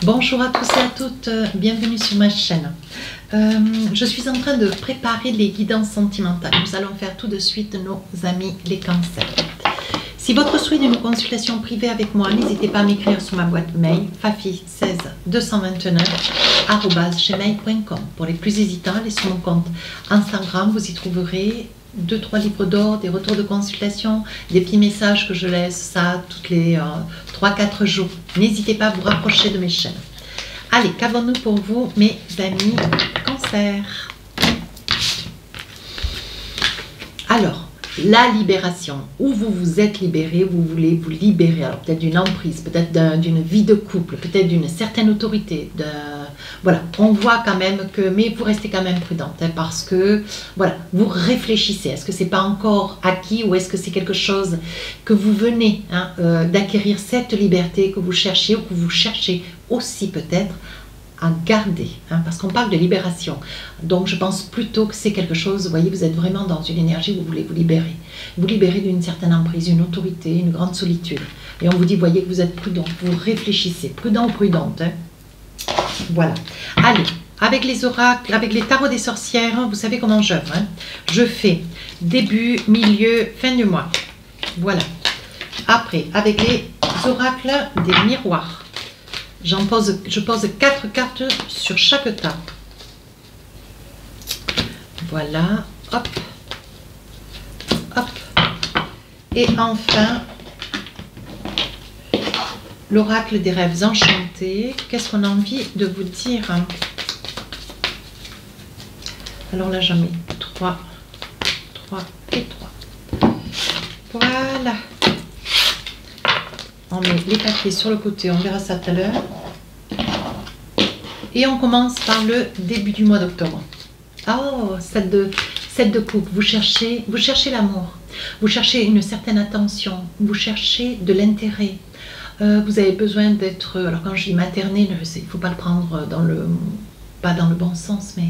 Bonjour à tous et à toutes, bienvenue sur ma chaîne. Je suis en train de préparer les guidances sentimentales. Nous allons faire tout de suite nos amis les cancers. Si votre souhait d'une consultation privée avec moi, n'hésitez pas à m'écrire sur ma boîte mail fafi16229@gmail.com. Pour les plus hésitants, allez sur mon compte Instagram, vous y trouverez 2-3 livres d'or, des retours de consultation, des petits messages que je laisse, ça, toutes les 3-4 jours. N'hésitez pas à vous rapprocher de mes chaînes. Allez, qu'avons-nous pour vous, mes amis cancers? Alors, la libération, où vous vous êtes libéré, vous voulez vous libérer, alors peut-être d'une emprise, peut-être d'une vie de couple, peut-être d'une certaine autorité, voilà, on voit quand même que, mais vous restez quand même prudente, hein, parce que, voilà, vous réfléchissez, est-ce que c'est pas encore acquis ou est-ce que c'est quelque chose que vous venez d'acquérir, cette liberté que vous cherchez ou que vous cherchez aussi peut-être à garder, hein, parce qu'on parle de libération. Donc je pense plutôt que c'est quelque chose, vous voyez, vous êtes vraiment dans une énergie où vous voulez vous libérer d'une certaine emprise, une autorité, une grande solitude. Et on vous dit, voyez que vous êtes prudent, vous réfléchissez, prudent ou prudente. Hein. Voilà. Allez, avec les oracles, avec les tarots des sorcières, vous savez comment j'œuvre. Hein. Je fais début, milieu, fin du mois. Voilà. Après, avec les oracles des miroirs. Je pose 4 cartes sur chaque table. Voilà, hop, hop. Et enfin, l'oracle des rêves enchantés. Qu'est-ce qu'on a envie de vous dire? Alors là, j'en mets 3 et 3. Voilà. On met les papiers sur le côté, on verra ça tout à l'heure. Et on commence par le début du mois d'octobre. Oh, 7 de coupe, vous cherchez l'amour, vous cherchez une certaine attention, vous cherchez de l'intérêt. Vous avez besoin d'être, alors quand je dis materner, il ne faut pas le prendre pas dans le bon sens, mais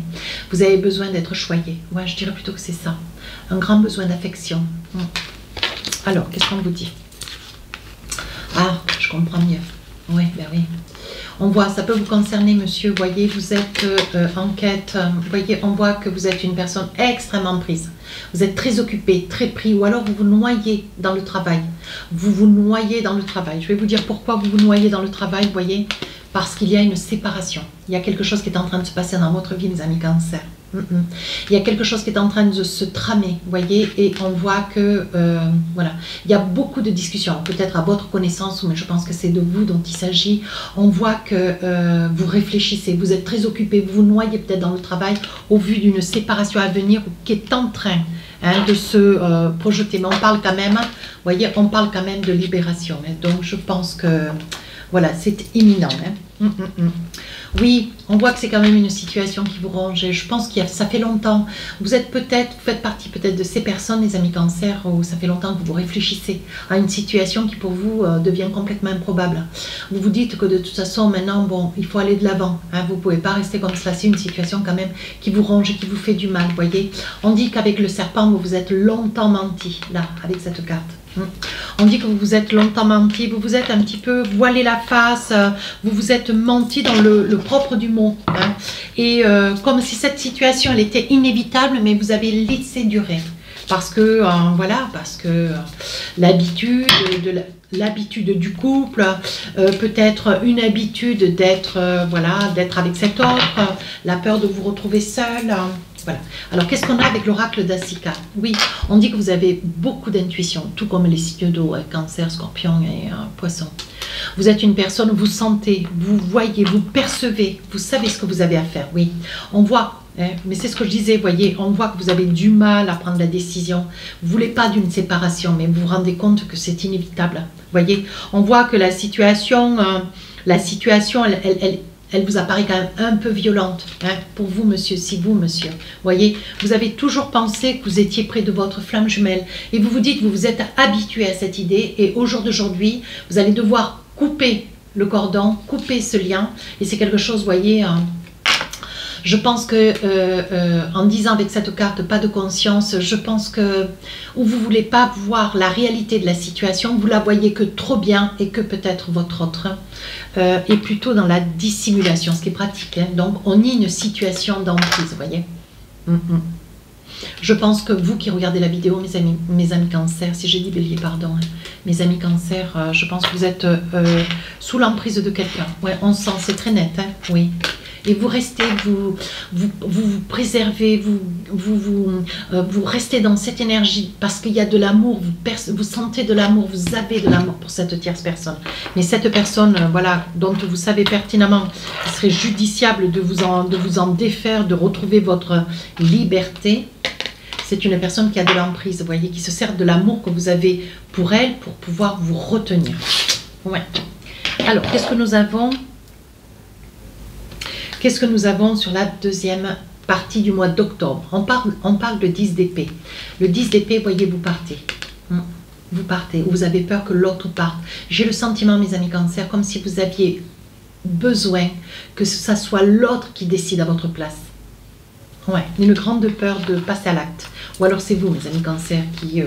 vous avez besoin d'être choyé. Ouais, je dirais plutôt que c'est ça. Un grand besoin d'affection. Alors, qu'est-ce qu'on vous dit? Ah, je comprends mieux. Oui, ben oui. On voit, ça peut vous concerner, monsieur. Vous voyez, vous êtes en quête. Vous voyez, on voit que vous êtes une personne extrêmement prise. Vous êtes très occupé, très pris, ou alors vous vous noyez dans le travail. Vous vous noyez dans le travail. Je vais vous dire pourquoi vous vous noyez dans le travail, vous voyez. Parce qu'il y a une séparation. Il y a quelque chose qui est en train de se passer dans votre vie, mes amis cancers. Il y a quelque chose qui est en train de se tramer, vous voyez, et on voit que, voilà, il y a beaucoup de discussions, peut-être à votre connaissance, mais je pense que c'est de vous dont il s'agit. On voit que vous réfléchissez, vous êtes très occupé, vous vous noyez peut-être dans le travail au vu d'une séparation à venir qui est en train de se projeter. Mais on parle quand même, vous voyez, on parle quand même de libération. Hein, donc je pense que, voilà, c'est imminent. Hein. Oui, on voit que c'est quand même une situation qui vous ronge. Et je pense que ça fait longtemps. Vous faites partie peut-être de ces personnes, les amis cancers, où ça fait longtemps que vous réfléchissez à une situation qui pour vous devient complètement improbable. Vous vous dites que de toute façon, maintenant, bon, il faut aller de l'avant. Hein, vous ne pouvez pas rester comme cela. C'est une situation quand même qui vous ronge et qui vous fait du mal, vous voyez. On dit qu'avec le serpent, vous vous êtes longtemps menti, là, avec cette carte. On dit que vous vous êtes longtemps menti, vous vous êtes un petit peu voilé la face, vous vous êtes menti dans le propre du mot. Hein, et comme si cette situation, elle était inévitable, mais vous avez laissé durer. Parce que, voilà, parce que l'habitude du couple, peut-être une habitude d'être voilà, d'être avec cet autre, la peur de vous retrouver seul. Voilà. Alors, qu'est-ce qu'on a avec l'oracle d'Asika? Oui, on dit que vous avez beaucoup d'intuition, tout comme les signes d'eau, cancer, scorpion et poisson. Vous êtes une personne, vous sentez, vous voyez, vous percevez, vous savez ce que vous avez à faire. Oui, on voit, hein, mais c'est ce que je disais, vous voyez, on voit que vous avez du mal à prendre la décision. Vous ne voulez pas d'une séparation, mais vous vous rendez compte que c'est inévitable. Vous voyez, on voit que la situation elle vous apparaît quand même un peu violente, hein, pour vous, monsieur, si vous, monsieur. Vous voyez, vous avez toujours pensé que vous étiez près de votre flamme jumelle et vous vous dites, vous vous êtes habitué à cette idée et au jour d'aujourd'hui, vous allez devoir couper le cordon, couper ce lien et c'est quelque chose, vous voyez, Je pense que en disant avec cette carte pas de conscience, je pense que ou vous voulez pas voir la réalité de la situation, vous la voyez que trop bien et que peut-être votre autre est plutôt dans la dissimulation, ce qui est pratique. Hein. Donc on nie une situation d'emprise, vous voyez. Je pense que vous qui regardez la vidéo, mes amis cancer, si j'ai dit bélier, pardon, hein, mes amis cancer, je pense que vous êtes sous l'emprise de quelqu'un. Ouais, on sent, c'est très net, hein, oui. Et vous restez, vous préservez, vous restez dans cette énergie parce qu'il y a de l'amour, vous sentez de l'amour, vous avez de l'amour pour cette tierce personne. Mais cette personne, voilà, dont vous savez pertinemment qu'il serait judiciable de vous en défaire, de retrouver votre liberté, c'est une personne qui a de l'emprise, vous voyez, qui se sert de l'amour que vous avez pour elle pour pouvoir vous retenir. Ouais. Alors, qu'est-ce que nous avons ? Qu'est-ce que nous avons sur la deuxième partie du mois d'octobre? On parle de 10 d'épée. Le 10 d'épée, voyez, vous partez. Vous partez, ou vous avez peur que l'autre parte. J'ai le sentiment, mes amis cancer, comme si vous aviez besoin que ce soit l'autre qui décide à votre place. Ouais, une grande peur de passer à l'acte. Ou alors c'est vous, mes amis cancer, qui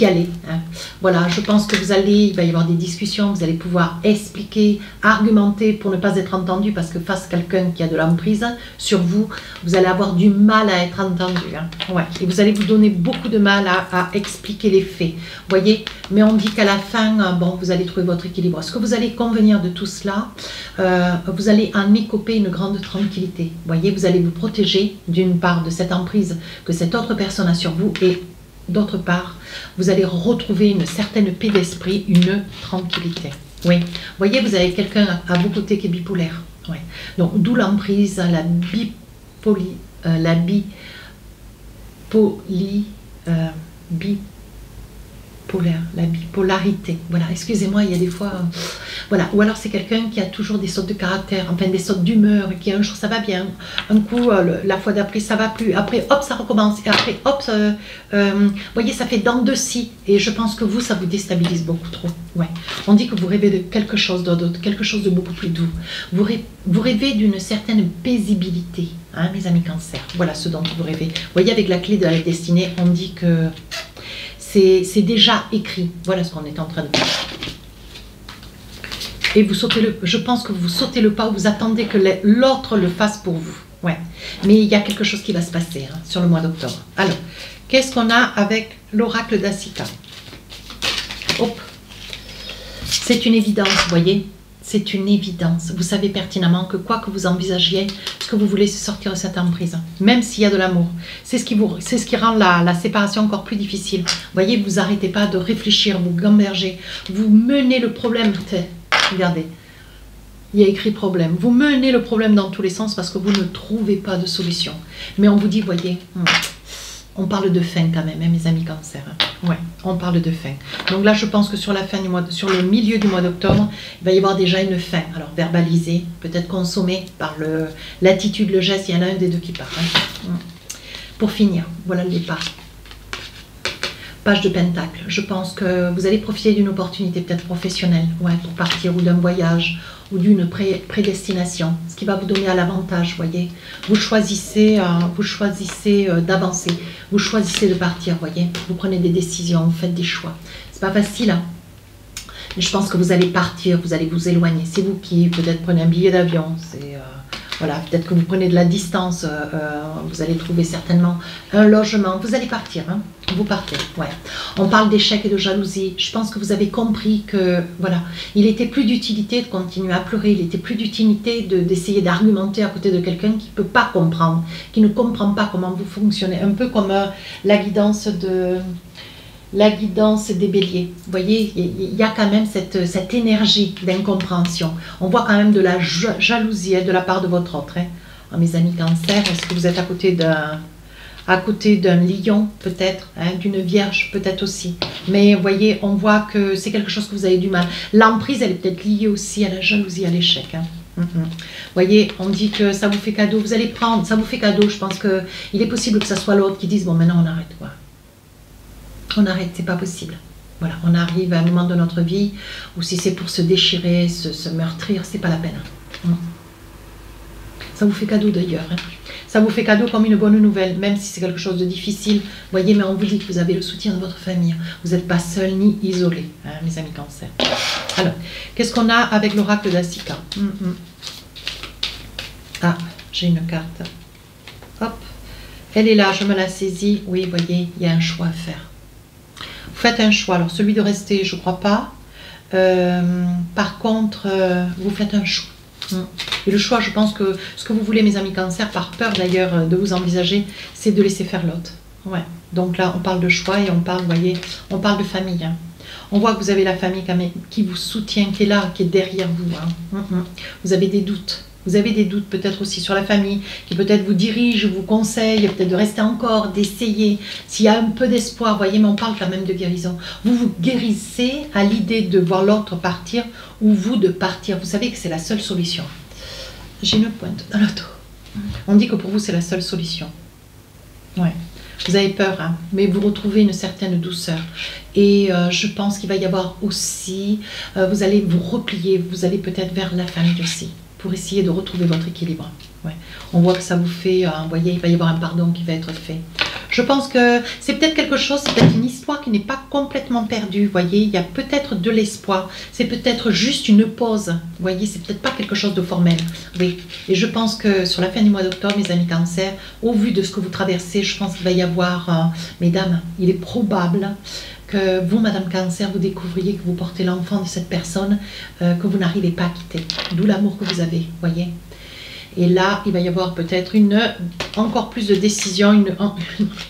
allez. Hein. Voilà, je pense que il va y avoir des discussions, vous allez pouvoir expliquer, argumenter pour ne pas être entendu, parce que face à quelqu'un qui a de l'emprise sur vous, vous allez avoir du mal à être entendu. Hein. Ouais, et vous allez vous donner beaucoup de mal à expliquer les faits. Voyez, mais on dit qu'à la fin, bon, vous allez trouver votre équilibre. Est-ce que vous allez convenir de tout cela? Vous allez en écoper une grande tranquillité. Voyez, vous allez vous protéger d'une part de cette emprise que cette autre personne a sur vous et d'autre part, vous allez retrouver une certaine paix d'esprit, une tranquillité. Oui, voyez, vous avez quelqu'un à vos côtés qui est bipolaire. Oui. Donc, d'où l'emprise, la bipolarité. Voilà, excusez-moi, il y a des fois... voilà, ou alors c'est quelqu'un qui a toujours des sautes de caractère, enfin des sautes d'humeur, qui un jour ça va bien, un coup, la fois d'après ça va plus, après hop, ça recommence, et après hop, vous voyez, ça fait dents de scie, et je pense que vous, ça vous déstabilise beaucoup trop. Ouais. On dit que vous rêvez de quelque chose d'autre, quelque chose de beaucoup plus doux. Vous rêvez d'une certaine paisibilité, hein, mes amis cancer. Voilà ce dont vous rêvez. Vous voyez, avec la clé de la destinée, on dit que c'est déjà écrit. Voilà ce qu'on est en train de faire. Et vous sautez je pense que vous sautez le pas, vous attendez que l'autre le fasse pour vous. Ouais. Mais il y a quelque chose qui va se passer hein, sur le mois d'octobre. Alors, qu'est-ce qu'on a avec l'oracle d'Asika? Hop. C'est une évidence, vous voyez. C'est une évidence. Vous savez pertinemment que quoi que vous envisagiez, ce que vous voulez, c'est sortir de cette emprise. Même s'il y a de l'amour. C'est ce qui rend la séparation encore plus difficile. Vous voyez, vous n'arrêtez pas de réfléchir, vous gambergez. Vous menez le problème. Regardez. Il y a écrit problème. Vous menez le problème dans tous les sens parce que vous ne trouvez pas de solution. Mais on vous dit, voyez... on parle de fin quand même, hein, mes amis cancer. Ouais, on parle de fin. Donc là, je pense que sur sur le milieu du mois d'octobre, il va y avoir déjà une fin. Alors, verbalisée, peut-être consommée par l'attitude, le geste. Il y en a un des deux qui part. Hein. Pour finir, voilà le départ. Page de Pentacle. Je pense que vous allez profiter d'une opportunité peut-être professionnelle, ouais, pour partir ou d'un voyage ou d'une prédestination, ce qui va vous donner à l'avantage, voyez. Vous choisissez d'avancer, vous choisissez de partir, voyez. Vous prenez des décisions, vous faites des choix. C'est pas facile, hein. Mais je pense que vous allez partir, vous allez vous éloigner. C'est vous qui peut-être prenez un billet d'avion, voilà, peut-être que vous prenez de la distance, vous allez trouver certainement un logement, vous allez partir, hein, vous partez, ouais. On parle d'échec et de jalousie, je pense que vous avez compris que, voilà, il n'était plus d'utilité de continuer à pleurer, il n'était plus d'utilité d'essayer d'argumenter à côté de quelqu'un qui ne peut pas comprendre, qui ne comprend pas comment vous fonctionnez, un peu comme la guidance des béliers. Vous voyez, il y a quand même cette énergie d'incompréhension. On voit quand même de la jalousie de la part de votre autre. Hein. Oh, mes amis cancer, est-ce que vous êtes à côté d'un lion, peut-être, hein, d'une vierge, peut-être aussi. Mais vous voyez, on voit que c'est quelque chose que vous avez du mal. L'emprise, elle est peut-être liée aussi à la jalousie, à l'échec. Hein. Vous voyez, on dit que ça vous fait cadeau, vous allez prendre, ça vous fait cadeau. Je pense qu'il est possible que ça soit l'autre qui dise, bon, maintenant on arrête, quoi. On arrête, c'est pas possible. Voilà, on arrive à un moment de notre vie où si c'est pour se déchirer, se meurtrir, c'est pas la peine. Ça vous fait cadeau d'ailleurs. Hein. Ça vous fait cadeau comme une bonne nouvelle, même si c'est quelque chose de difficile. Voyez, mais on vous dit que vous avez le soutien de votre famille. Vous n'êtes pas seul ni isolé, hein, mes amis Cancer. Alors, qu'est-ce qu'on a avec l'oracle d'Asika? Ah, j'ai une carte. Hop, elle est là, je me la saisis. Oui, voyez, il y a un choix à faire. Vous faites un choix. Alors, celui de rester, je ne crois pas. Par contre, vous faites un choix. Et le choix, je pense que ce que vous voulez, mes amis Cancer, par peur d'ailleurs de vous envisager, c'est de laisser faire l'autre. Ouais. Donc là, on parle de choix et on parle, vous voyez, on parle de famille. Hein. On voit que vous avez la famille qui vous soutient, qui est là, qui est derrière vous. Hein. Vous avez des doutes. Vous avez des doutes peut-être aussi sur la famille, qui peut-être vous dirige, vous conseille, peut-être de rester encore, d'essayer. S'il y a un peu d'espoir, vous voyez, mais on parle quand même de guérison. Vous vous guérissez à l'idée de voir l'autre partir ou vous de partir. Vous savez que c'est la seule solution. J'ai une pointe dans le dos. On dit que pour vous, c'est la seule solution. Ouais. Vous avez peur, hein, mais vous retrouvez une certaine douceur. Et je pense qu'il va y avoir aussi, vous allez vous replier, vous allez peut-être vers la famille aussi, pour essayer de retrouver votre équilibre. Ouais. On voit que ça vous fait, vous voyez, il va y avoir un pardon qui va être fait. Je pense que c'est peut-être quelque chose, c'est peut-être une histoire qui n'est pas complètement perdue, vous voyez, il y a peut-être de l'espoir, c'est peut-être juste une pause, vous voyez, c'est peut-être pas quelque chose de formel, oui. Et je pense que sur la fin du mois d'octobre, mes amis Cancer, au vu de ce que vous traversez, je pense qu'il va y avoir, mesdames, il est probable que vous, Madame Cancer, vous découvriez que vous portez l'enfant de cette personne que vous n'arrivez pas à quitter, d'où l'amour que vous avez, vous voyez. Et là, il va y avoir peut-être encore plus de décisions,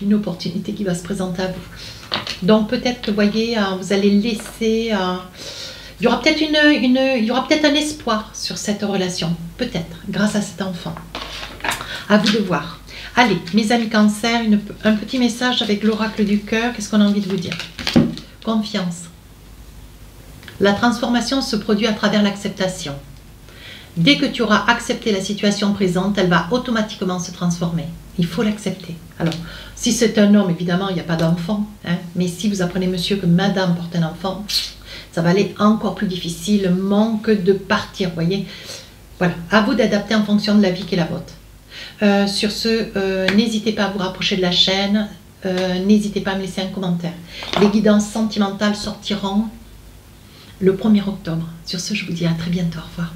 une opportunité qui va se présenter à vous. Donc peut-être que, vous voyez, vous allez laisser... il y aura peut-être il y aura peut-être un espoir sur cette relation, peut-être, grâce à cet enfant. À vous de voir. Allez, mes amis Cancer, un petit message avec l'oracle du cœur. Qu'est-ce qu'on a envie de vous dire? Confiance. La transformation se produit à travers l'acceptation. Dès que tu auras accepté la situation présente, elle va automatiquement se transformer. Il faut l'accepter. Alors, si c'est un homme, évidemment, il n'y a pas d'enfant. Hein, mais si vous apprenez, monsieur, que madame porte un enfant, ça va aller encore plus difficilement que de partir, vous voyez. Voilà, à vous d'adapter en fonction de la vie qui est la vôtre. Sur ce, n'hésitez pas à vous rapprocher de la chaîne. N'hésitez pas à me laisser un commentaire. Les guidances sentimentales sortiront le 1er octobre. Sur ce, je vous dis à très bientôt. Au revoir.